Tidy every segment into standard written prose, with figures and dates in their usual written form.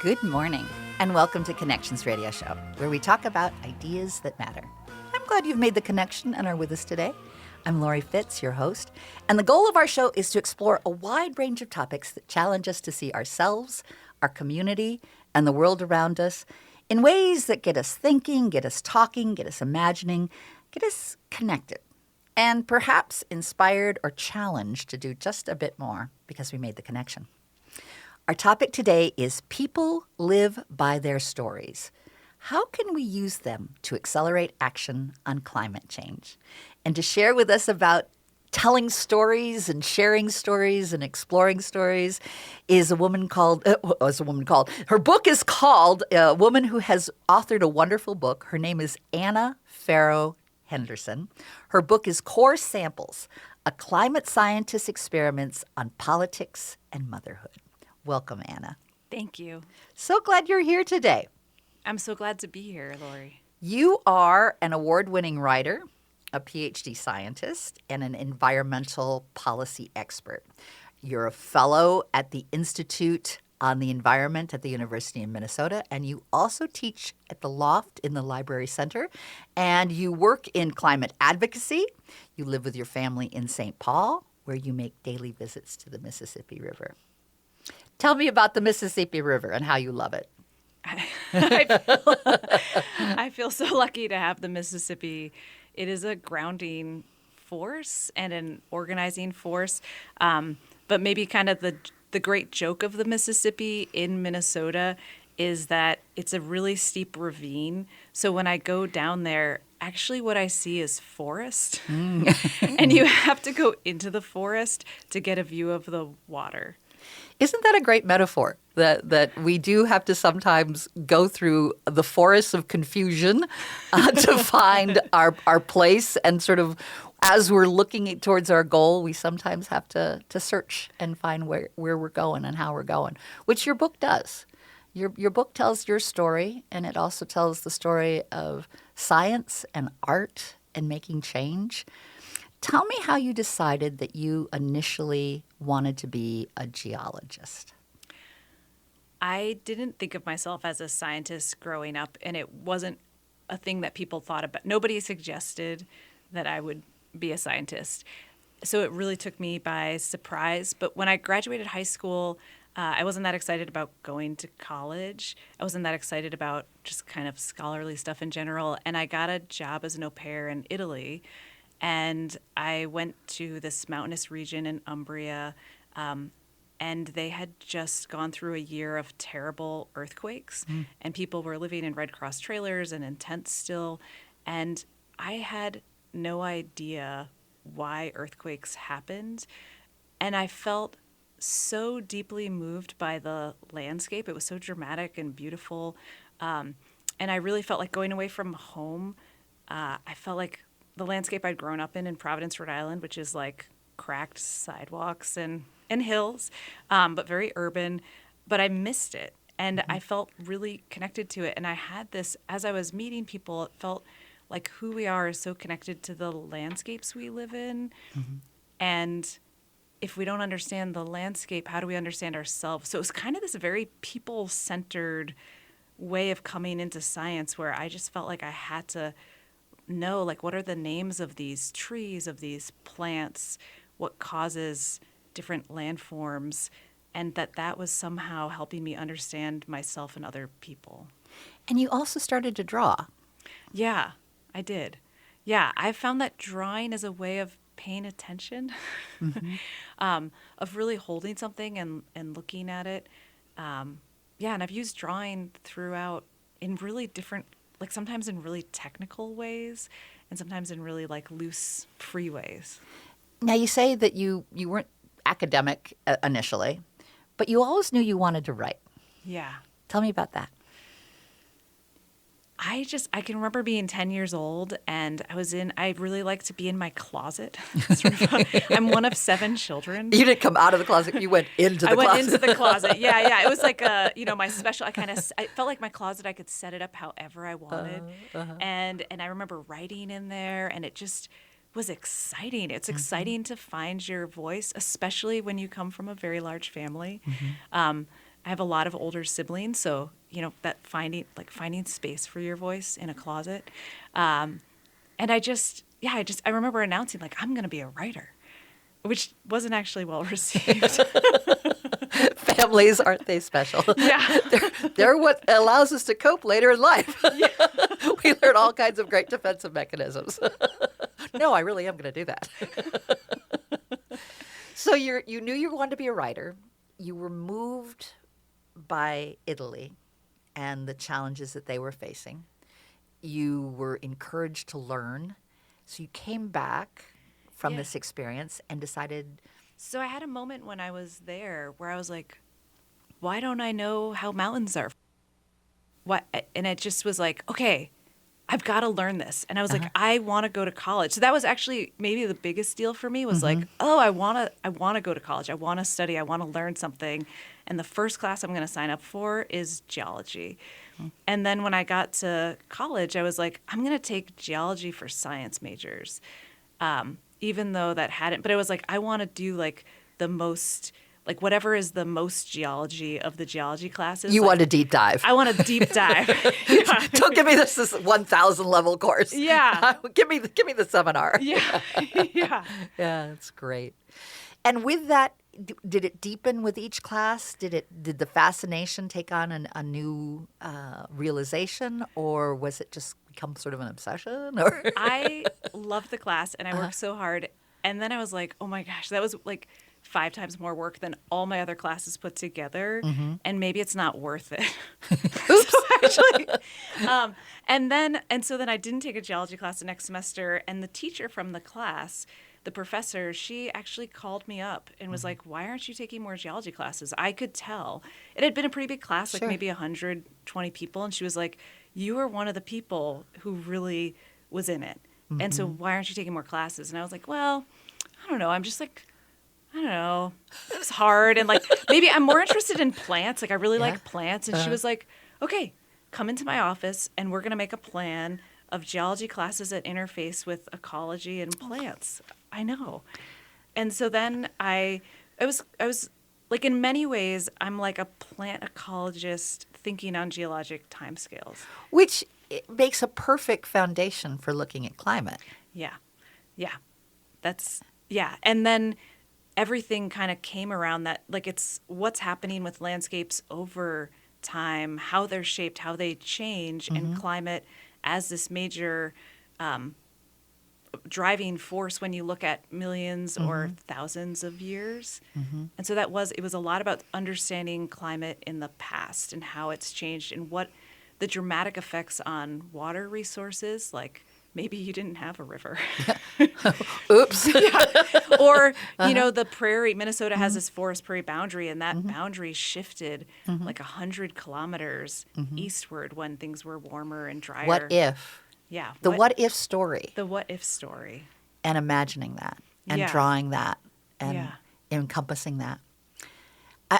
Good morning, and welcome to Connections Radio Show, where we talk about ideas that matter. I'm glad you've made the connection and are with us today. I'm Lori Fitz, your host, and the goal of our show is to explore a wide range of topics that challenge us to see ourselves, our community, and the world around us in ways that get us thinking, get us talking, get us imagining, get us connected, and perhaps inspired or challenged to do just a bit more because we made the connection. Our topic today is People Live by Their Stories. How can we use them to accelerate action on climate change? And to share with us about telling stories and sharing stories and exploring stories is a woman called, her book is called, a woman who has authored a wonderful book. Her name is Anna Farrow Henderson. Her book is Core Samples, a climate scientist's experiments on politics and motherhood. Welcome, Anna. Thank you. So glad you're here today. I'm so glad to be here, Lori. You are an award-winning writer, a PhD scientist, and an environmental policy expert. You're a fellow at the Institute on the Environment at the University of Minnesota, and you also teach at the Loft in the Library Center, and you work in climate advocacy. You live with your family in St. Paul, where you make daily visits to the Mississippi River. Tell me about the Mississippi River and how you love it. I feel so lucky to have the Mississippi. It is a grounding force and an organizing force. But maybe kind of the great joke of the Mississippi in Minnesota is that it's a really steep ravine. So when I go down there, actually what I see is forest. And you have to go into the forest to get a view of the water. Isn't that a great metaphor, that we do have to sometimes go through the forests of confusion to find our place, and sort of as we're looking towards our goal, we sometimes have to search and find where we're going and how we're going, which your book does. Your book tells your story, and it also tells the story of science and art and making change. Tell me how you decided that you initially wanted to be a geologist. I didn't think of myself as a scientist growing up, and it wasn't a thing that people thought about. Nobody suggested that I would be a scientist. So it really took me by surprise. But when I graduated high school, I wasn't that excited about going to college. I wasn't that excited about just kind of scholarly stuff in general. And I got a job as an au pair in Italy. And I went to this mountainous region in Umbria, and they had just gone through a year of terrible earthquakes, and people were living in Red Cross trailers and in tents still. And I had no idea why earthquakes happened. And I felt so deeply moved by the landscape. It was so dramatic and beautiful. And I really felt like going away from home. I felt like the landscape I'd grown up in Providence, Rhode Island, which is like cracked sidewalks and hills, but very urban. But I missed it, and I felt really connected to it. And I had this, as I was meeting people, it felt like who we are is so connected to the landscapes we live in. And if we don't understand the landscape, how do we understand ourselves? So it was kind of this very people-centered way of coming into science, where I just felt like I had to know, like, what are the names of these trees, of these plants, what causes different landforms, and that was somehow helping me understand myself and other people. And you also started to draw. Yeah, I did. Yeah, I found that drawing is a way of paying attention, of really holding something and looking at it. And I've used drawing throughout in really different, like sometimes in really technical ways and sometimes in really like loose, free ways. Now, you say that you weren't academic initially, but you always knew you wanted to write. Yeah. Tell me about that. I can remember being 10 years old, and I really like to be in my closet. I'm one of 7 children. You didn't come out of the closet. You went into the closet. I went into the closet. Yeah. It was like my special, I felt like my closet, I could set it up however I wanted. And I remember writing in there, and it just was exciting. It's exciting to find your voice, especially when you come from a very large family. I have a lot of older siblings, so that finding space for your voice in a closet. And I remember announcing like I'm going to be a writer, which wasn't actually well received. Families, aren't they special? Yeah. They're what allows us to cope later in life. We learn all kinds of great defensive mechanisms. No, I really am going to do that. So you knew you wanted to be a writer. You were moved by Italy and the challenges that they were facing. You were encouraged to learn. So you came back from this experience and decided. So I had a moment when I was there where I was like, why don't I know how mountains are? What? And it just was like, okay, I've got to learn this. And I was like, I want to go to college. So that was actually maybe the biggest deal for me was like, oh, I want to go to college. I want to study. I want to learn something. And the first class I'm going to sign up for is geology. And then when I got to college, I was like, I'm going to take geology for science majors. Even though that hadn't, but it was like, I want to do like the most, like whatever is the most geology of the geology classes. You like, want a deep dive. I want a deep dive. Yeah. Don't give me this 1,000 level course. Yeah. Give me the seminar. Yeah. Yeah. Yeah, that's great. And with that, did it deepen with each class? Did the fascination take on a new realization, or was it just become sort of an obsession? Or I loved the class and I worked so hard. And then I was like, oh my gosh, that was like 5 times more work than all my other classes put together. And maybe it's not worth it. Oops, actually. And so then I didn't take a geology class the next semester. And the teacher from the class, the professor, she actually called me up and was like, why aren't you taking more geology classes? I could tell. It had been a pretty big class, like maybe 120 people. And she was like, you are one of the people who really was in it. And so why aren't you taking more classes? And I was like, well, I don't know. I'm just like, I don't know. It's hard. And like, maybe I'm more interested in plants. Like I really like plants. And she was like, okay, come into my office and we're going to make a plan of geology classes that interface with ecology and plants. I know. And so then I was like, in many ways, I'm like a plant ecologist thinking on geologic timescales. which makes a perfect foundation for looking at climate. Yeah. Yeah. And then everything kind of came around that, like it's what's happening with landscapes over time, how they're shaped, how they change, and climate as this major driving force when you look at millions or thousands of years. And so it was a lot about understanding climate in the past and how it's changed and what the dramatic effects on water resources, like maybe you didn't have a river. Oops. Or, the prairie, Minnesota has this forest prairie boundary, and that boundary shifted like 100 kilometers eastward when things were warmer and drier. What if? Yeah. The what if story. The what if story. And imagining that and Yeah. drawing that and Yeah. encompassing that.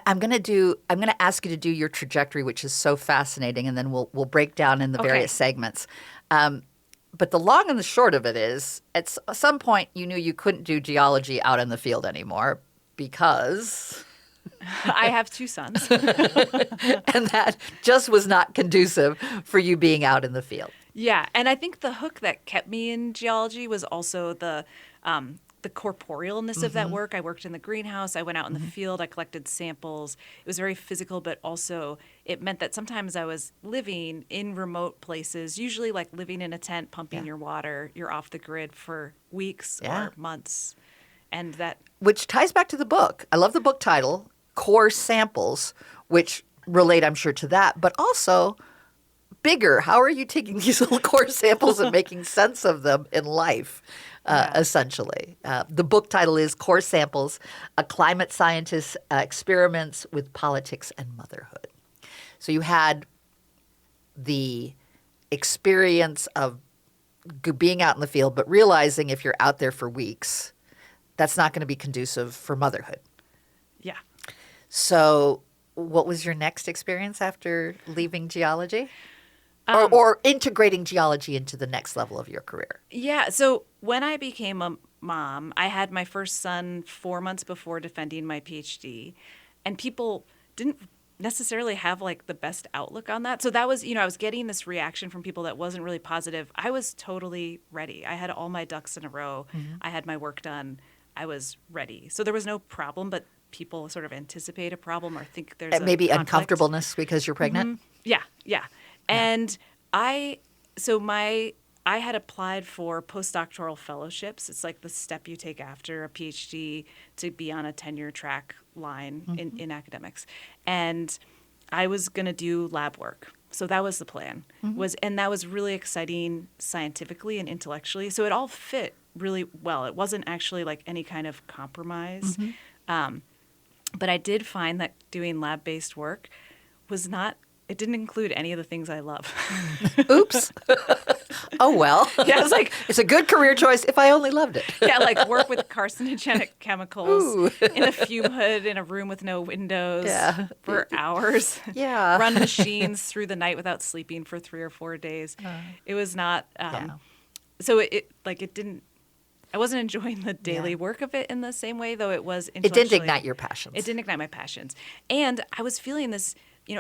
I'm going to ask you to do your trajectory, which is so fascinating, and then we'll break down in the various segments. But the long and the short of it is, at some point, you knew you couldn't do geology out in the field anymore because I have 2 sons. and that just was not conducive for you being out in the field. Yeah, and I think the hook that kept me in geology was also the corporealness of that work. I worked in the greenhouse. I went out in the field. I collected samples. It was very physical, but also it meant that sometimes I was living in remote places, usually like living in a tent, pumping your water. You're off the grid for weeks or months. And that... Which ties back to the book. I love the book title, Core Samples, which relate, I'm sure, to that, but also... bigger. How are you taking these little core samples and making sense of them in life, essentially? The book title is Core Samples, A Climate Scientist's Experiments with Politics and Motherhood. So you had the experience of being out in the field, but realizing if you're out there for weeks, that's not going to be conducive for motherhood. Yeah. So what was your next experience after leaving geology? Or integrating geology into the next level of your career? Yeah. So when I became a mom, I had my first son 4 months before defending my PhD. And people didn't necessarily have like the best outlook on that. So that was, I was getting this reaction from people that wasn't really positive. I was totally ready. I had all my ducks in a row. I had my work done. I was ready. So there was no problem, but people sort of anticipate a problem or think there's a Maybe conflict. uncomfortableness because you're pregnant. Yeah. And I had applied for postdoctoral fellowships. It's like the step you take after a PhD to be on a tenure track line in academics. And I was going to do lab work. So that was the plan. And that was really exciting scientifically and intellectually. So it all fit really well. It wasn't actually like any kind of compromise. But I did find that doing lab-based work it didn't include any of the things I love. Oops. Oh, well. Yeah, I was like, it's a good career choice if I only loved it. Yeah, like work with carcinogenic chemicals in a fume hood in a room with no windows for hours. Yeah. Run machines through the night without sleeping for 3 or 4 days. It was not, so it didn't, I wasn't enjoying the daily work of it in the same way, though it was intellectually. It didn't ignite your passions. It didn't ignite my passions. And I was feeling this,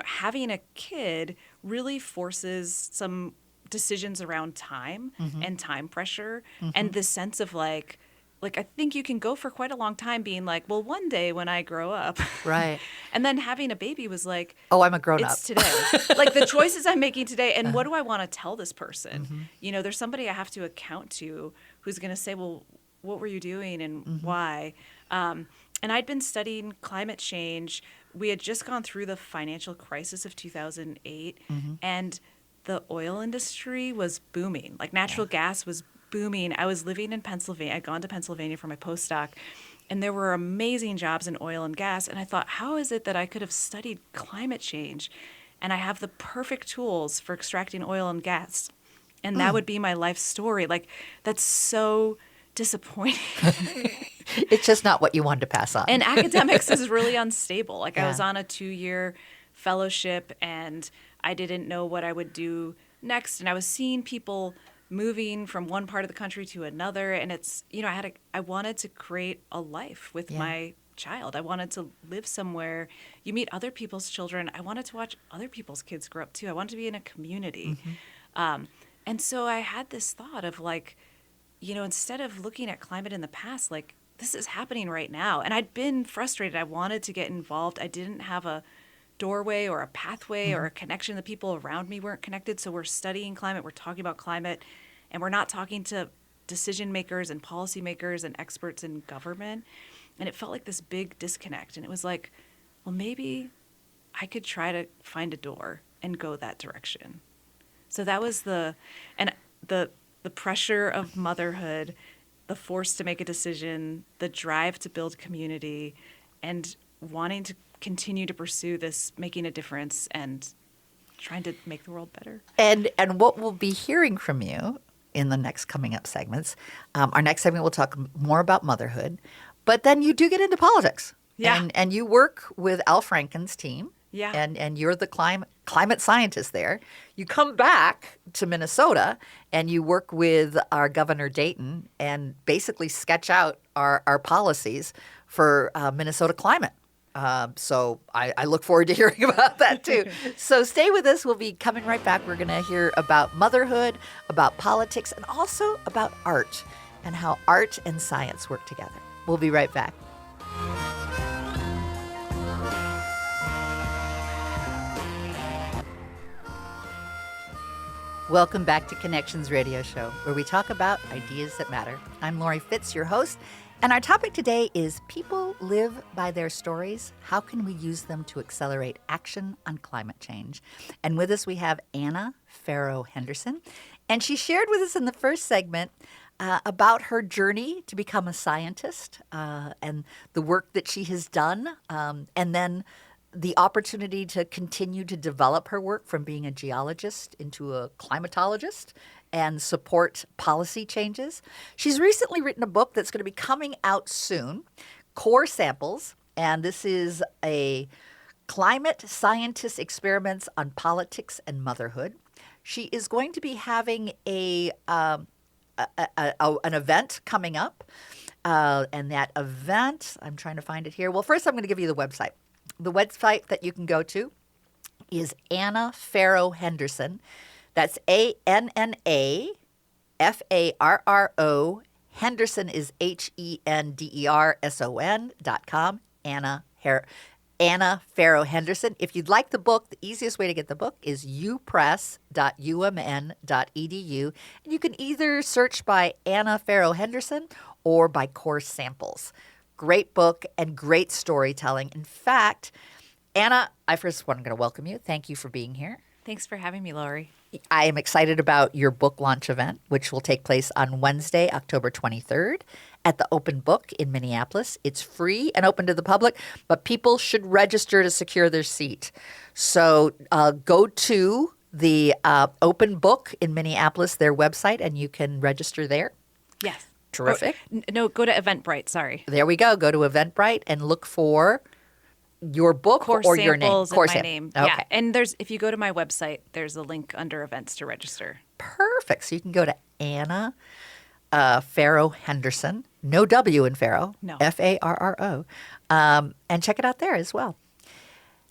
having a kid really forces some decisions around time and time pressure and this sense of like I think you can go for quite a long time being like, well, one day when I grow up. Right. And then having a baby was like, oh, I'm a grown up. It's today. Like the choices I'm making today. And what do I want to tell this person? There's somebody I have to account to who's going to say, well, what were you doing and why? And I'd been studying climate change. We had just gone through the financial crisis of 2008 and the oil industry was booming. Like natural gas was booming. I was living in Pennsylvania. I'd gone to Pennsylvania for my postdoc, and there were amazing jobs in oil and gas. And I thought, how is it that I could have studied climate change and I have the perfect tools for extracting oil and gas? And that would be my life story. Like, that's so disappointing. It's just not what you wanted to pass on. And academics is really unstable. Like I was on a 2-year fellowship and I didn't know what I would do next. And I was seeing people moving from one part of the country to another. And it's, I wanted to create a life with my child. I wanted to live somewhere. You meet other people's children. I wanted to watch other people's kids grow up too. I wanted to be in a community. And so I had this thought of like, instead of looking at climate in the past, like this is happening right now. And I'd been frustrated. I wanted to get involved. I didn't have a doorway or a pathway or a connection. The people around me weren't connected. So we're studying climate. We're talking about climate. And we're not talking to decision makers and policymakers and experts in government. And it felt like this big disconnect. And it was like, well, maybe I could try to find a door and go that direction. So that was the pressure of motherhood, the force to make a decision, the drive to build community, and wanting to continue to pursue this, making a difference and trying to make the world better. And what we'll be hearing from you in the next coming up segments, our next segment we'll talk more about motherhood, but then you do get into politics. Yeah. And you work with Al Franken's team. Yeah. And you're the climate scientist there. You come back to Minnesota and you work with our Governor Dayton and basically sketch out our policies for Minnesota climate. So I look forward to hearing about that too. So stay with us. We'll be coming right back. We're going to hear about motherhood, about politics, and also about art and how art and science work together. We'll be right back. Welcome back to Connections Radio Show, where we talk about ideas that matter. I'm Lori Fitz, your host, and our topic today is People Live by Their Stories. How can we use them to accelerate action on climate change? And with us we have Anna Farrow Henderson, and she shared with us in the first segment about her journey to become a scientist and the work that she has done, and then the opportunity to continue to develop her work from being a geologist into a climatologist and support policy changes. She's recently written a book that's going to be coming out soon, Core Samples, and this is a climate scientist experiments on politics and motherhood. She is going to be having an event coming up, and that event, I'm trying to find it here. Well, first I'm going to give you the website. The website that you can go to is Anna Farrow Henderson. That's ANNAFARRO. Henderson is HENDERSON.com. Anna Farrow Henderson. If you'd like the book, the easiest way to get the book is upress.umn.edu. And you can either search by Anna Farrow Henderson or by Course Samples. Great book and great storytelling. In fact, Anna, I first want to welcome you. Thank you for being here. Thanks for having me, Lori. I am excited about your book launch event, which will take place on Wednesday, October 23rd at the Open Book in Minneapolis. It's free and open to the public, but people should register to secure their seat. So go to the Open Book in Minneapolis, their website, and you can register there. Yes. Terrific. No, go to Eventbrite. Sorry. There we go. Go to Eventbrite and look for your book Course or your name. Samples and my name. Okay. Yeah. And if you go to my website, there's a link under events to register. Perfect. So you can go to Anna Farrow Henderson, no W in Farrow, No. Farro, and check it out there as well.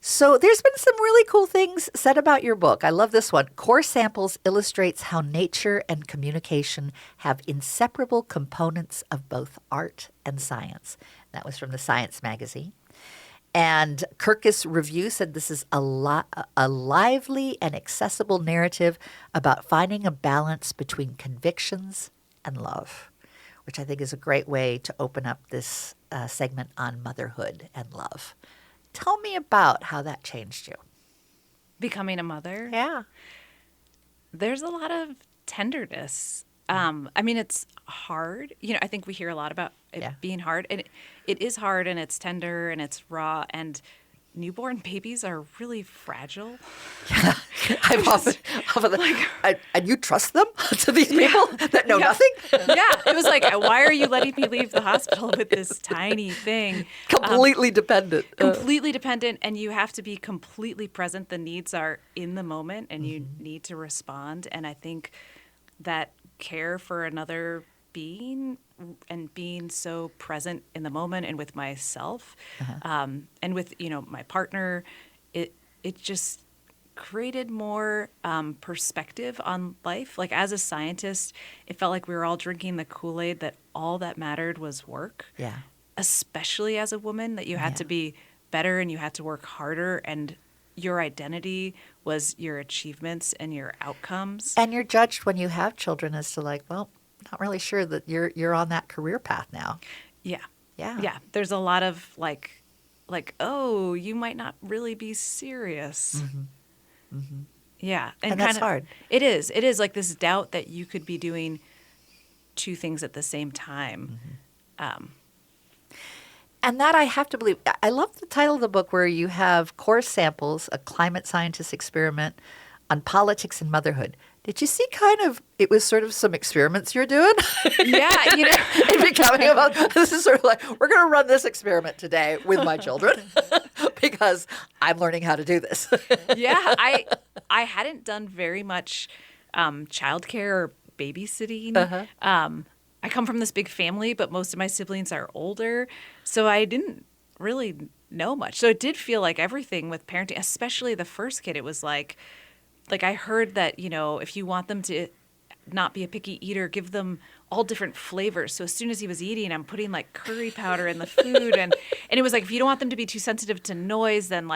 So there's been some really cool things said about your book. I love this one. Course Samples illustrates how nature and communication have inseparable components of both art and science. That was from the Science magazine. And Kirkus Review said this is a lively and accessible narrative about finding a balance between convictions and love, which I think is a great way to open up this segment on motherhood and love. Tell me about how that changed you. Becoming a mother. Yeah. There's a lot of tenderness. I mean, it's hard. I think we hear a lot about it being hard. And it is hard, and it's tender, and it's raw. And newborn babies are really fragile. Yeah. I've often and you trust them to these people that know nothing? Yeah. It was like, why are you letting me leave the hospital with this tiny thing? Completely dependent. Completely dependent, and you have to be completely present. The needs are in the moment, and you need to respond. And I think that care for another being and being so present in the moment and with myself and with my partner, it just created more perspective on life. Like, as a scientist, it felt like we were all drinking the Kool-Aid that all that mattered was work. Yeah. Especially as a woman, that you had to be better and you had to work harder, and your identity was your achievements and your outcomes. And you're judged when you have children as to like, well, not really sure that you're on that career path now. Yeah. Yeah. Yeah. There's a lot of like, oh, you might not really be serious. Yeah. And that's hard. It is. It is like this doubt that you could be doing two things at the same time. And that I have to believe. I love the title of the book where you have Course Samples, a climate scientist experiment on politics and motherhood. Did you see it was sort of some experiments you're doing? Yeah, And becoming about, this is sort of like, we're going to run this experiment today with my children because I'm learning how to do this. Yeah, I hadn't done very much childcare or babysitting. I come from this big family, but most of my siblings are older, so I didn't really know much. So it did feel like everything with parenting, especially the first kid, it was like I heard that, if you want them to not be a picky eater, give them all different flavors. So as soon as he was eating, I'm putting like curry powder in the food. And it was like, if you don't want them to be too sensitive to noise, then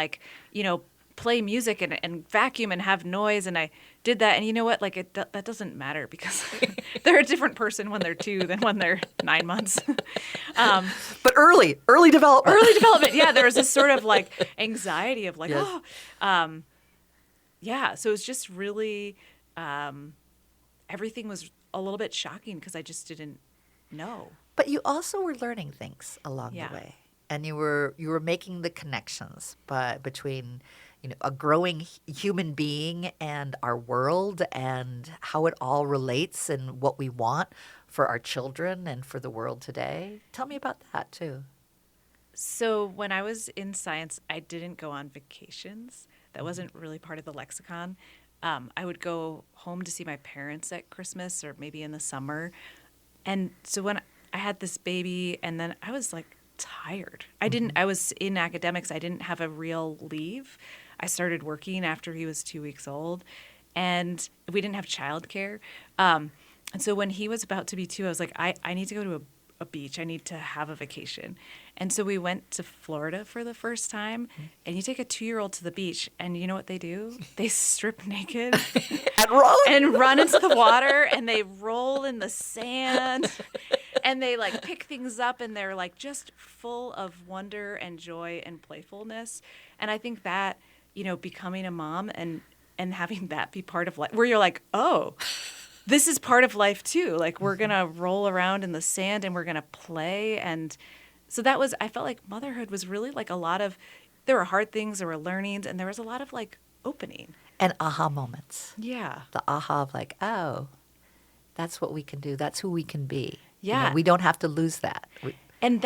play music and vacuum and have noise. And I did that. And you know what? That doesn't matter because they're a different person when they're 2 than when they're 9 months. But early development. Early development. Yeah. There was this sort of anxiety of Yes. yeah. So it was just really, everything was a little bit shocking because I just didn't know. But you also were learning things along Yeah. the way. And you were making the connections between a growing human being and our world and how it all relates and what we want for our children and for the world today. Tell me about that too. So when I was in science, I didn't go on vacations. That wasn't really part of the lexicon. I would go home to see my parents at Christmas or maybe in the summer. And so when I had this baby, and then I was tired. I was in academics. I didn't have a real leave. I started working after he was 2 weeks old, and we didn't have childcare. And so when he was about to be 2, I was like, I need to go to a beach. I need to have a vacation. And so we went to Florida for the first time, and you take a 2-year-old to the beach, and you know what they do? They strip naked and run into the water, and they roll in the sand, and they like pick things up, and they're like just full of wonder and joy and playfulness. And I think that, becoming a mom and having that be part of life, where you're like, oh, this is part of life too. Like, we're going to roll around in the sand and we're going to play. And so I felt like motherhood was really like there were hard things, there were learnings, and there was a lot of like opening. And aha moments. Yeah. The aha of like, oh, that's what we can do. That's who we can be. Yeah. We don't have to lose that. And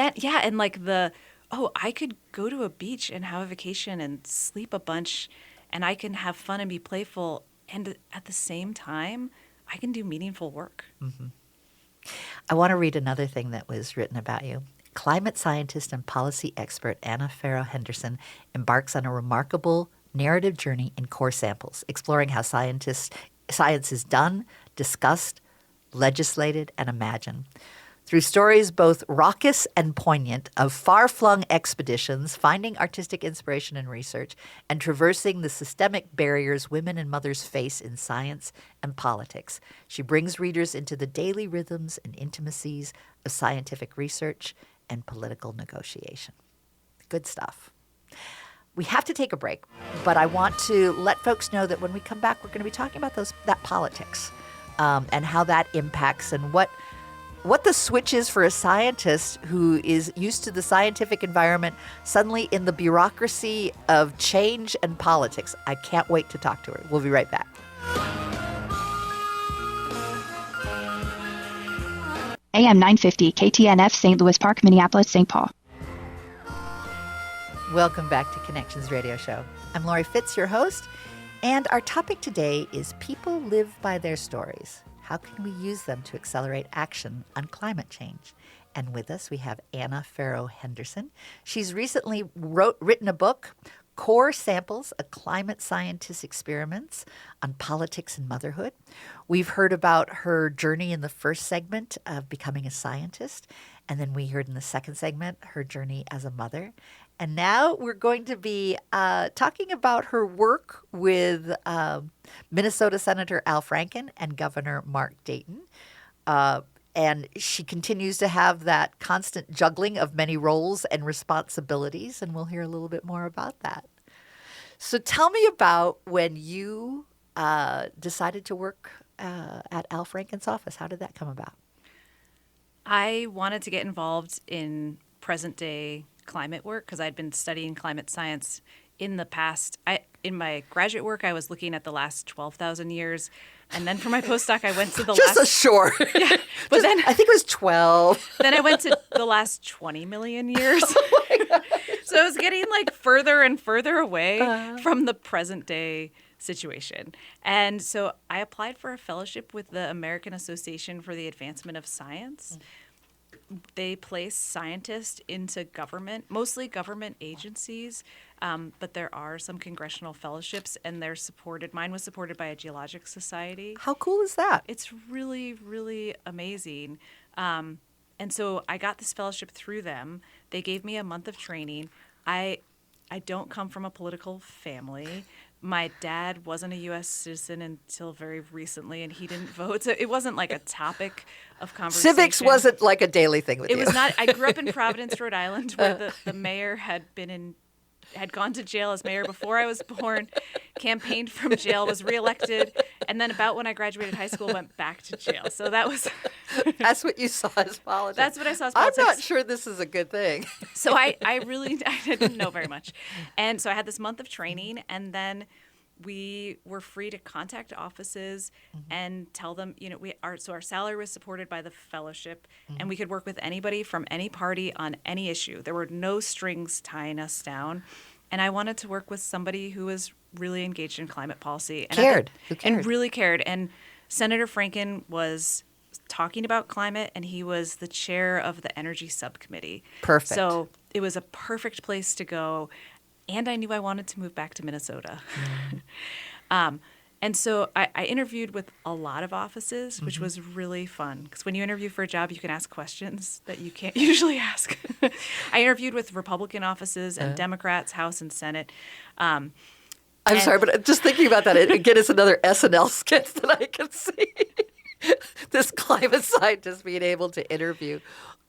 like I could go to a beach and have a vacation and sleep a bunch, and I can have fun and be playful. And at the same time, I can do meaningful work. Mm-hmm. I want to read another thing that was written about you. Climate scientist and policy expert Anna Farrow Henderson embarks on a remarkable narrative journey in core samples, exploring how science is done, discussed, legislated, and imagined. Through stories both raucous and poignant of far-flung expeditions, finding artistic inspiration in research, and traversing the systemic barriers women and mothers face in science and politics, she brings readers into the daily rhythms and intimacies of scientific research and political negotiation. Good stuff. We have to take a break, but I want to let folks know that when we come back, we're going to be talking about that politics and how that impacts and what the switch is for a scientist who is used to the scientific environment, suddenly in the bureaucracy of change and politics. I can't wait to talk to her. We'll be right back. AM 950 KTNF, St. Louis Park, Minneapolis, St. Paul. Welcome back to Connections Radio Show. I'm Lori Fitz, your host, and our topic today is People Live by Their Stories. How can we use them to accelerate action on climate change? And with us, we have Anna Farrow Henderson. She's recently written a book, Core Samples, A Climate Scientist's Experiments on Politics and Motherhood. We've heard about her journey in the first segment of becoming a scientist, and then we heard in the second segment her journey as a mother. And now we're going to be talking about her work with Minnesota Senator Al Franken and Governor Mark Dayton. And she continues to have that constant juggling of many roles and responsibilities, and we'll hear a little bit more about that. So tell me about when you decided to work at Al Franken's office. How did that come about? I wanted to get involved in present-day climate work because I'd been studying climate science in the past. In my graduate work, I was looking at the last 12,000 years. And then for my postdoc, I went to the Just last... a short. Yeah, but then I think it was 12. Then I went to the last 20 million years. So I was getting like further and further away from the present day situation. And so I applied for a fellowship with the American Association for the Advancement of Science. They place scientists into government, mostly government agencies, but there are some congressional fellowships, and they're supported. Mine was supported by a geologic society. How cool is that? It's really, really amazing. And so I got this fellowship through them. They gave me a month of training. I don't come from a political family. My dad wasn't a U.S. citizen until very recently, and he didn't vote. So it wasn't like a topic of conversation. Civics wasn't like a daily thing with you. It was not. I grew up in Providence, Rhode Island, where the mayor had gone to jail as mayor before I was born, campaigned from jail, was reelected, and then about when I graduated high school, went back to jail. So that was... That's what you saw as politics. That's what I saw as politics. I'm not sure this is a good thing. So I didn't know very much. And so I had this month of training, and then we were free to contact offices and tell them, our salary was supported by the fellowship, and we could work with anybody from any party on any issue. There were no strings tying us down. And I wanted to work with somebody who was really engaged in climate policy. And Who cared. And really cared. And Senator Franken was talking about climate, and he was the chair of the energy subcommittee. Perfect. So it was a perfect place to go. And I knew I wanted to move back to Minnesota. And so I interviewed with a lot of offices, which was really fun. Because when you interview for a job, you can ask questions that you can't usually ask. I interviewed with Republican offices and Democrats, House and Senate. I'm sorry, but just thinking about that, again, it's another SNL sketch that I can see. This climate scientist being able to interview,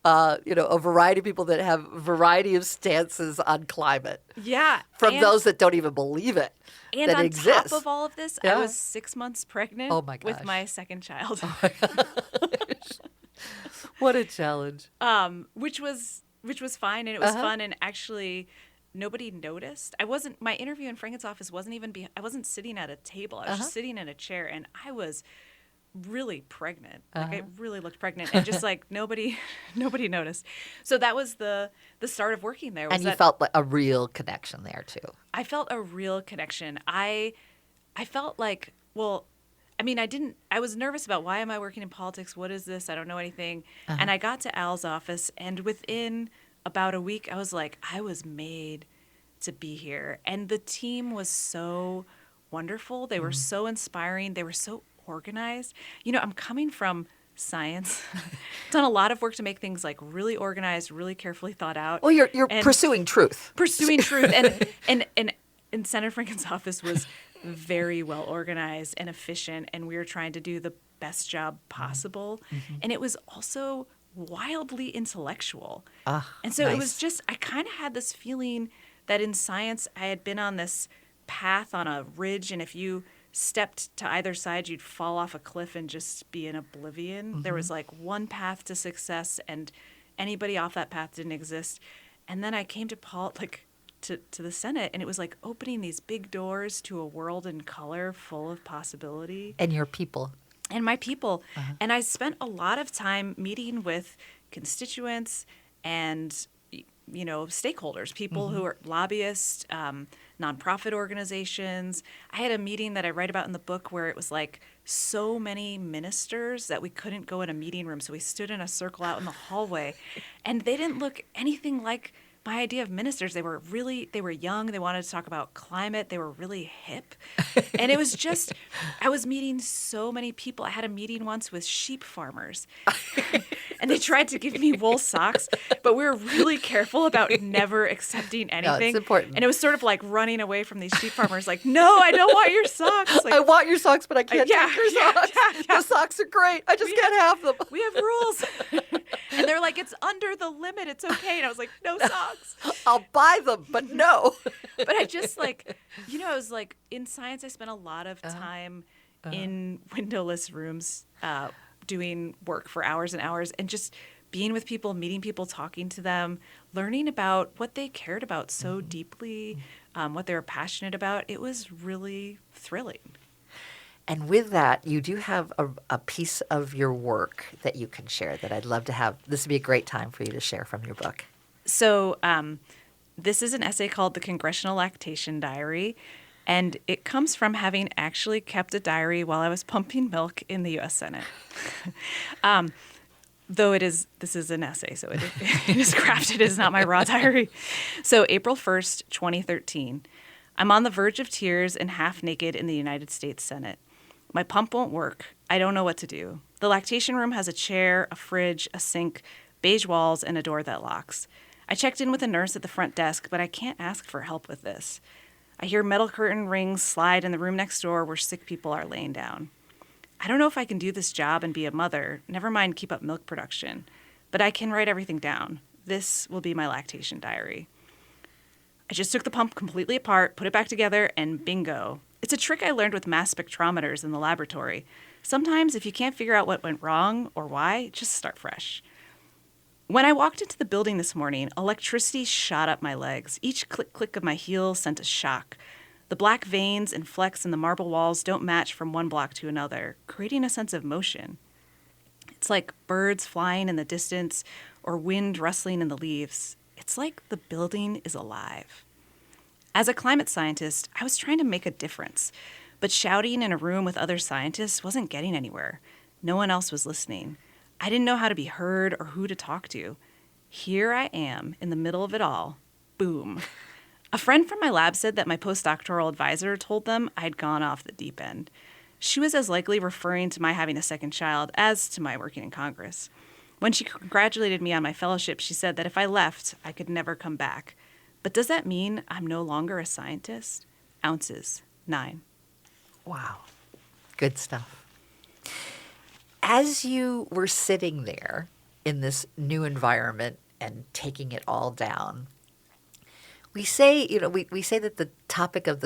a variety of people that have a variety of stances on climate. Yeah. From and, those that don't even believe it. And that on exists. top of all of this, Yeah. I was 6 months pregnant Oh my with gosh. my second child. What a challenge. Which was fine, and it was fun, and actually nobody noticed. My interview in Franken's office wasn't even I wasn't sitting at a table. I was just sitting in a chair, and I was really pregnant. Like I really looked pregnant, and just like nobody noticed. So that was the start of working there. And you felt like a real connection there too. I felt a real connection. I felt like, well, I mean, I was nervous about, why am I working in politics? What is this? I don't know anything. And I got to Al's office, and within about a week, I was like, I was made to be here. And the team was so wonderful. They were so inspiring. They were so organized. I'm coming from science. Done a lot of work to make things like really organized, really carefully thought out. Well, you're pursuing truth. Pursuing truth. And Senator Franken's office was very well organized and efficient, and we were trying to do the best job possible. And it was also wildly intellectual. And so it was nice. just, I kind of had this feeling that in science I had been on this path on a ridge, and if you stepped to either side, you'd fall off a cliff and just be in oblivion. There was like one path to success, and anybody off that path didn't exist. And then I came to to the Senate, and it was like opening these big doors to a world in color full of possibility. And your people. And my people. And I spent a lot of time meeting with constituents and stakeholders, people who are lobbyists, nonprofit organizations. I had a meeting that I write about in the book where it was like so many ministers that we couldn't go in a meeting room, so we stood in a circle out in the hallway, and they didn't look anything like my idea of ministers. They were young. They wanted to talk about climate. They were really hip. And it was just, I was meeting so many people. I had a meeting once with sheep farmers, and they tried to give me wool socks, but we were really careful about never accepting anything. No, it's important. And it was sort of like running away from these sheep farmers, like, no, I don't want your socks. Like, I want your socks, but I can't take your socks. yeah. The socks are great. I just can't have them. We have rules. And they're like, it's under the limit. It's okay. And I was like, no socks. I'll buy them, but no. But I just like, I was like, in science, I spent a lot of time in windowless rooms doing work for hours and hours, and just being with people, meeting people, talking to them, learning about what they cared about so deeply, what they were passionate about. It was really thrilling. And with that, you do have a piece of your work that you can share that I'd love to have. This would be a great time for you to share from your book. So this is an essay called The Congressional Lactation Diary, and it comes from having actually kept a diary while I was pumping milk in the U.S. Senate. Though this is an essay, so it is crafted. It is not my raw diary. So April 1st, 2013. I'm on the verge of tears and half naked in the United States Senate. My pump won't work. I don't know what to do. The lactation room has a chair, a fridge, a sink, beige walls, and a door that locks. I checked in with a nurse at the front desk, but I can't ask for help with this. I hear metal curtain rings slide in the room next door where sick people are laying down. I don't know if I can do this job and be a mother, never mind keep up milk production, but I can write everything down. This will be my lactation diary. I just took the pump completely apart, put it back together, and bingo. It's a trick I learned with mass spectrometers in the laboratory. Sometimes if you can't figure out what went wrong or why, just start fresh. When I walked into the building this morning, electricity shot up my legs. Each click-click of my heels sent a shock. The black veins and flecks in the marble walls don't match from one block to another, creating a sense of motion. It's like birds flying in the distance or wind rustling in the leaves. It's like the building is alive. As a climate scientist, I was trying to make a difference, but shouting in a room with other scientists wasn't getting anywhere. No one else was listening. I didn't know how to be heard or who to talk to. Here I am in the middle of it all. Boom. A friend from my lab said that my postdoctoral advisor told them I'd gone off the deep end. She was as likely referring to my having a second child as to my working in Congress. When she congratulated me on my fellowship, she said that if I left, I could never come back. But does that mean I'm no longer a scientist? Ounces, 9. Wow. Good stuff. As you were sitting there in this new environment and taking it all down, we say, we say that the topic of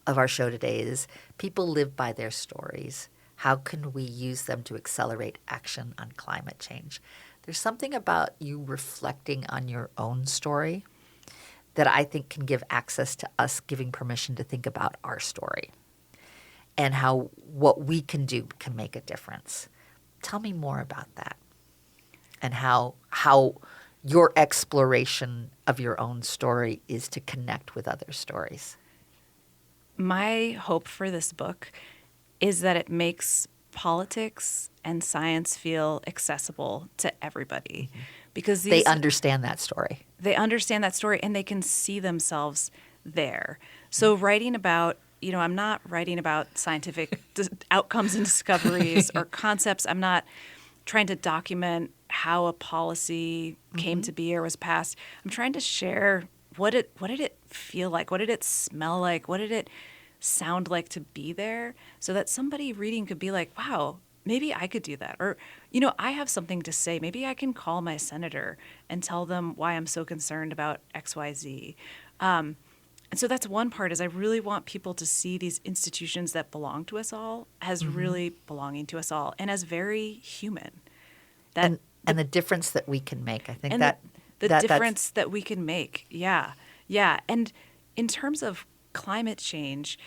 of our show today is people live by their stories. How can we use them to accelerate action on climate change? There's something about you reflecting on your own story that I think can give access to us giving permission to think about our story and how what we can do can make a difference. Tell me more about that and how your exploration of your own story is to connect with other stories. My hope for this book is that it makes politics and science feel accessible to everybody. Because They understand that story. they understand that story and they can see themselves there. So writing about, I'm not writing about scientific outcomes and discoveries or concepts. I'm not trying to document how a policy came to be or was passed. I'm trying to share what did it feel like? What did it smell like? What did it sound like to be there? So that somebody reading could be like, wow, maybe I could do that. Or, I have something to say. Maybe I can call my senator and tell them why I'm so concerned about XYZ. And so that's one part is I really want people to see these institutions that belong to us all as really belonging to us all and as very human. And the difference that we can make. I think And that the that's- difference that we can make. Yeah. Yeah. And in terms of climate change,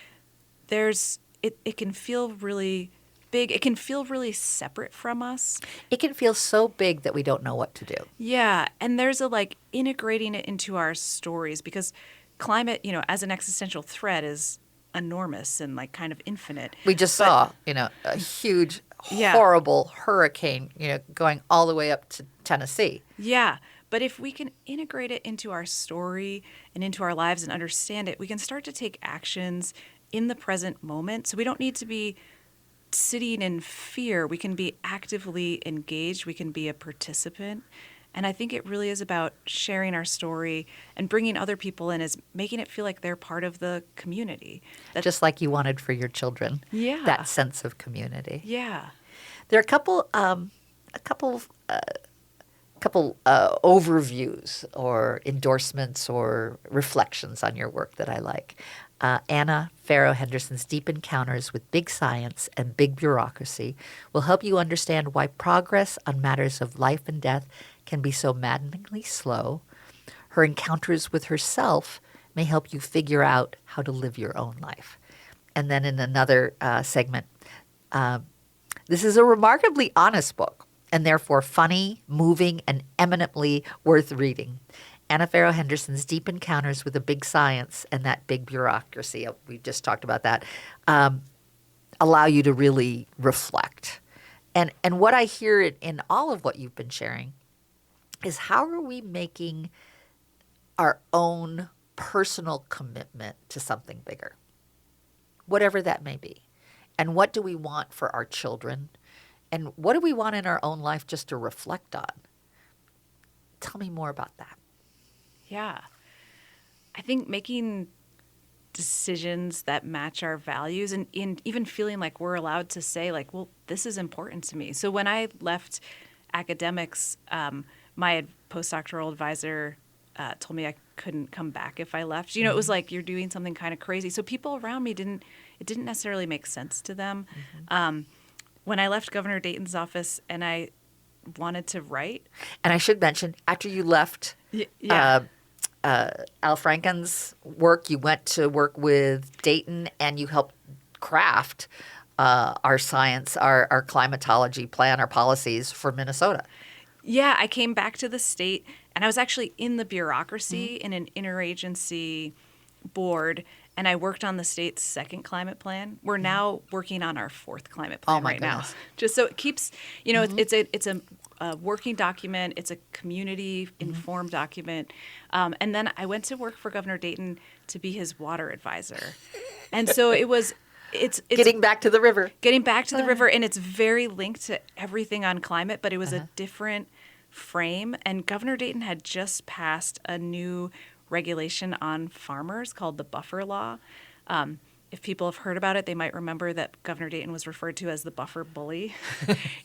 it can feel really big. It can feel really separate from us. it can feel so big that we don't know what to do. Yeah. And there's integrating it into our stories because climate, as an existential threat is enormous and kind of infinite. We just saw, a huge, Yeah. horrible hurricane, going all the way up to Tennessee. Yeah. But if we can integrate it into our story and into our lives and understand it, we can start to take actions in the present moment. So we don't need to be sitting in fear. We can be actively engaged. We can be a participant. And I think it really is about sharing our story and bringing other people in, is making it feel like they're part of the community. Just like you wanted for your children. Yeah. That sense of community. Yeah. There are a couple overviews or endorsements or reflections on your work that I like. Anna Farrow Henderson's Deep Encounters with Big Science and Big Bureaucracy will help you understand why progress on matters of life and death can be so maddeningly slow. Her encounters with herself may help you figure out how to live your own life. And then in another segment, this is a remarkably honest book and therefore funny, moving, and eminently worth reading. Anna Farrow Henderson's Deep Encounters with the Big Science and that Big Bureaucracy, we just talked about that, allow you to really reflect. And what I hear in all of what you've been sharing is how are we making our own personal commitment to something bigger, whatever that may be. And what do we want for our children? And what do we want in our own life just to reflect on? Tell me more about that. Yeah. I think making decisions that match our values and even feeling like we're allowed to say well, this is important to me. So when I left academics, my postdoctoral advisor told me I couldn't come back if I left. It was like you're doing something kind of crazy. So people around me didn't necessarily make sense to them. When I left Governor Dayton's office and I wanted to write. And I should mention, after you left Al Franken's work, you went to work with Dayton and you helped craft our science, our climatology plan, our policies for Minnesota. Yeah, I came back to the state and I was actually in the bureaucracy in an interagency board. and I worked on the state's second climate plan. We're now working on our fourth climate Oh, plan my right goodness. now. Just so it keeps, it's a working document. It's a community informed document. And then I went to work for Governor Dayton to be his water advisor. And so it's Getting back to the river. getting back to the river, and it's very linked to everything on climate, but it was a different frame. And Governor Dayton had just passed a new regulation on farmers called the buffer law. If people have heard about it, they might remember that Governor Dayton was referred to as the buffer bully.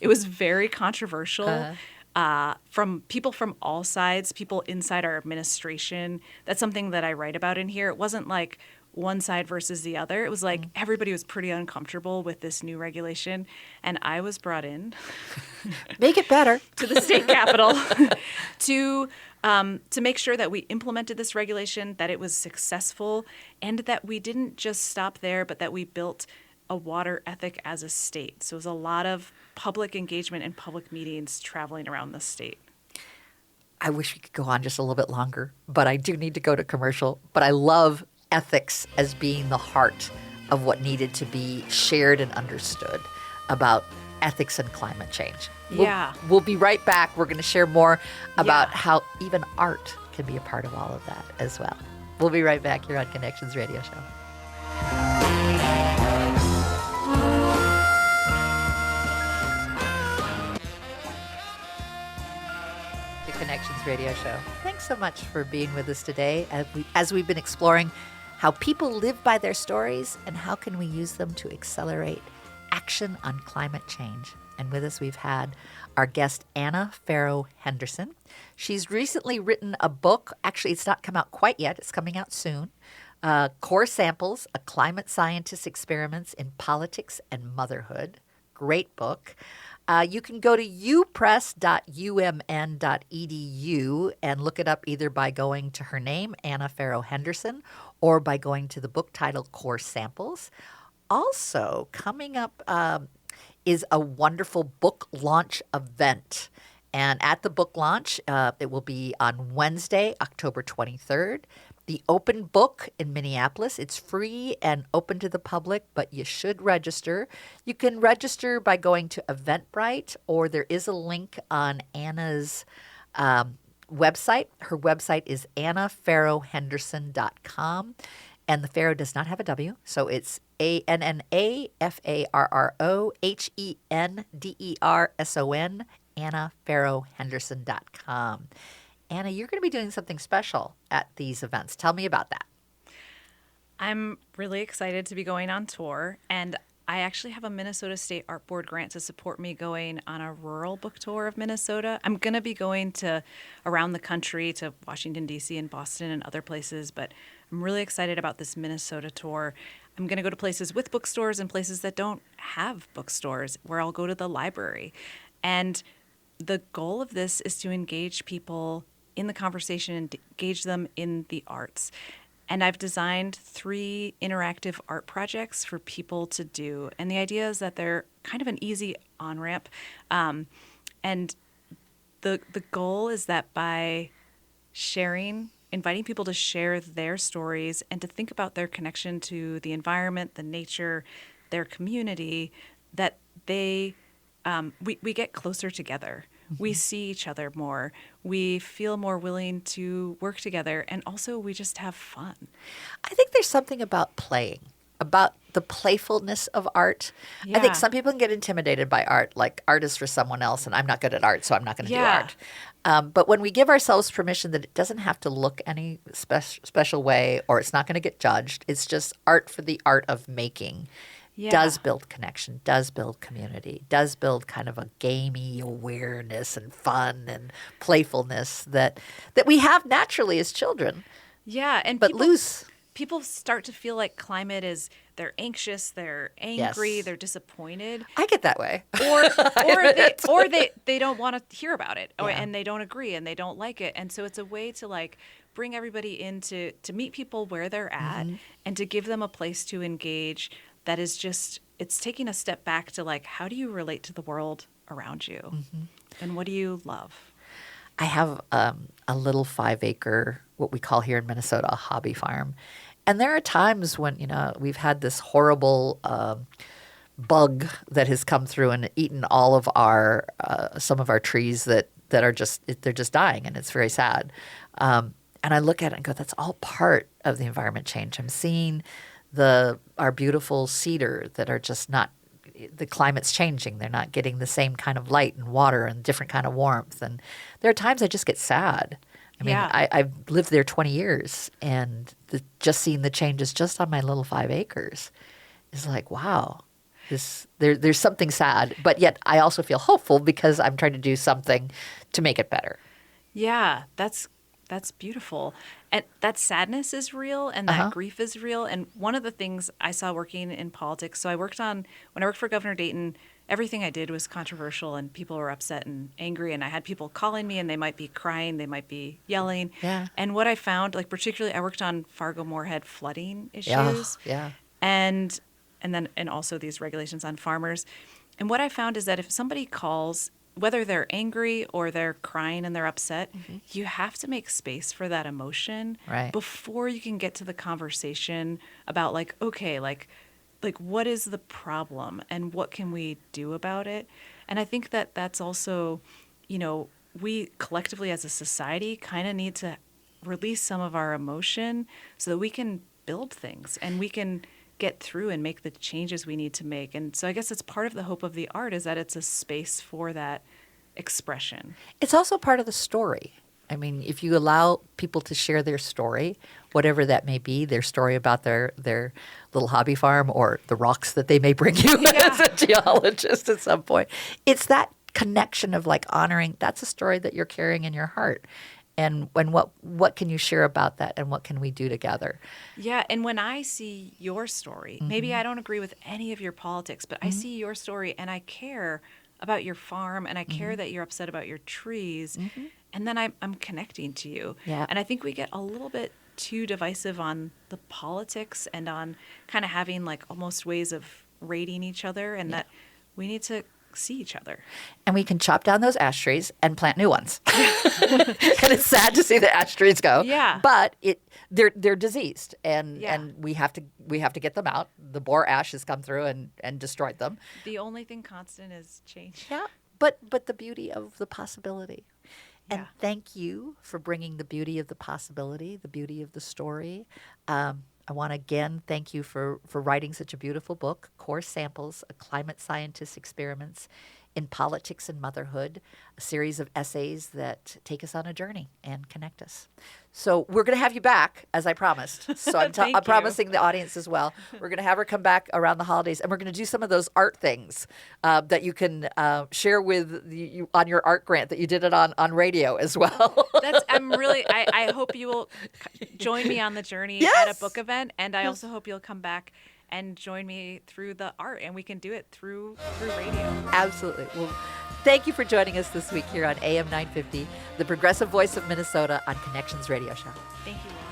It was very controversial. From people from all sides, people inside our administration. That's something that I write about in here. It wasn't like one side versus the other. It was like everybody was pretty uncomfortable with this new regulation. And I was brought in Make it better. to the state capitol to make sure that we implemented this regulation, that it was successful, and that we didn't just stop there, but that we built a water ethic as a state. So it was a lot of public engagement and public meetings traveling around the state. I wish we could go on just a little bit longer, but I do need to go to commercial. But I love ethics as being the heart of what needed to be shared and understood about ethics and climate change. Yeah. We'll be right back. We're going to share more about Yeah. how even art can be a part of all of that as well. We'll be right back here on Connections Radio Show. The Connections Radio Show. Thanks so much for being with us today as we've been exploring how people live by their stories and how can we use them to accelerate action on climate change. And with us, we've had our guest, Anna Farrow Henderson. She's recently written a book. Actually, it's not come out quite yet. It's coming out soon. Core Samples, A Climate Scientist's Experiments in Politics and Motherhood. Great book. You can go to upress.umn.edu and look it up either by going to her name, Anna Farrow Henderson, or by going to the book title Core Samples. Also, coming up is a wonderful book launch event. And at the book launch, it will be on Wednesday, October 23rd. The open book in Minneapolis. It's free and open to the public, but you should register. You can register by going to Eventbrite, or there is a link on Anna's website. Her website is annafarrowhenderson.com. And the Farrow does not have a W, so it's ANNAFARROHENDERSON, annafarrowhenderson.com. Anna, you're going to be doing something special at these events. Tell me about that. I'm really excited to be going on tour, and I actually have a Minnesota State Art Board grant to support me going on a rural book tour of Minnesota. I'm going to be going to around the country to Washington, D.C. and Boston and other places, but I'm really excited about this Minnesota tour. I'm going to go to places with bookstores and places that don't have bookstores, where I'll go to the library. And the goal of this is to engage people in the conversation and engage them in the arts. And I've designed 3 interactive art projects for people to do. And the idea is that they're kind of an easy on-ramp. And the goal is that by inviting people to share their stories and to think about their connection to the environment, the nature, their community, that we get closer together. We see each other more. We feel more willing to work together. And also, we just have fun. I think there's something about playing, about the playfulness of art. I think Yeah. some people can get intimidated by art, like art is for someone else, and I'm not good at art, so I'm not going to Yeah. do art. But when we give ourselves permission that it doesn't have to look any special way, or it's not going to get judged, it's just art for the art of making. Yeah. Does build connection, does build community, does build kind of a gamey awareness and fun and playfulness that we have naturally as children, Yeah. And but loose. people start to feel like climate is, they're anxious, they're angry, Yes. they're disappointed. I get that way. Or they don't want to hear about it, Yeah. and they don't agree and they don't like it. And so it's a way to like bring everybody in to meet people where they're at and to give them a place to engage that is just, it's taking a step back to like, how do you relate to the world around you? And what do you love? I have a little 5-acre, what we call here in Minnesota, a hobby farm. And there are times when, we've had this horrible bug that has come through and eaten all of our some of our trees that are they're just dying, and it's very sad. And I look at it and go, that's all part of the environment change. I'm seeing our beautiful cedar that are just not, the climate's changing. They're not getting the same kind of light and water and different kind of warmth. And there are times I just get sad. I mean, Yeah. I've lived there 20 years, and just seeing the changes just on my little 5 acres is like, wow, there's something sad. But yet I also feel hopeful because I'm trying to do something to make it better. Yeah, that's beautiful. And that sadness is real, and that grief is real. And one of the things I saw working in politics, so when I worked for Governor Dayton, everything I did was controversial, and people were upset and angry, and I had people calling me, and they might be crying, they might be yelling. Yeah. And what I found, like particularly I worked on Fargo-Moorhead flooding issues. Yeah. And also these regulations on farmers. And what I found is that if somebody calls, whether they're angry or they're crying and they're upset, you have to make space for that emotion before you can get to the conversation about okay, what is the problem and what can we do about it? And I think that that's also, we collectively as a society kind of need to release some of our emotion so that we can build things and we can get through and make the changes we need to make. And so I guess it's part of the hope of the art is that it's a space for that expression. It's also part of the story. I mean, if you allow people to share their story, whatever that may be, their story about their little hobby farm or the rocks that they may bring you as a geologist at some point, it's that connection of honoring, that's a story that you're carrying in your heart. And what can you share about that, and what can we do together? Yeah, and when I see your story, maybe I don't agree with any of your politics, but I see your story and I care about your farm, and I care that you're upset about your trees, and then I'm connecting to you. Yeah. And I think we get a little bit too divisive on the politics and on kind of having almost ways of rating each other, and that we need to see each other. And we can chop down those ash trees and plant new ones. And it's sad to see the ash trees go. Yeah. But they're diseased, and we have to get them out. The boar ash has come through and destroyed them. The only thing constant is change. Yeah. But the beauty of the possibility. And Yeah. thank you for bringing the beauty of the possibility, the beauty of the story. I want to again thank you for writing such a beautiful book, Core Samples, A Climate Scientist's Experiments in Politics and Motherhood, a series of essays that take us on a journey and connect us. So we're going to have you back, as I promised. So I'm Thank you. promising the audience as well. We're going to have her come back around the holidays, and we're going to do some of those art things that you can share with you on your art grant that you did it on radio as well. I hope you will join me on the journey at a book event, and I also hope you'll come back and join me through the art, and we can do it through radio. Absolutely. Well, thank you for joining us this week here on AM 950, the progressive voice of Minnesota on Connections Radio Show. Thank you.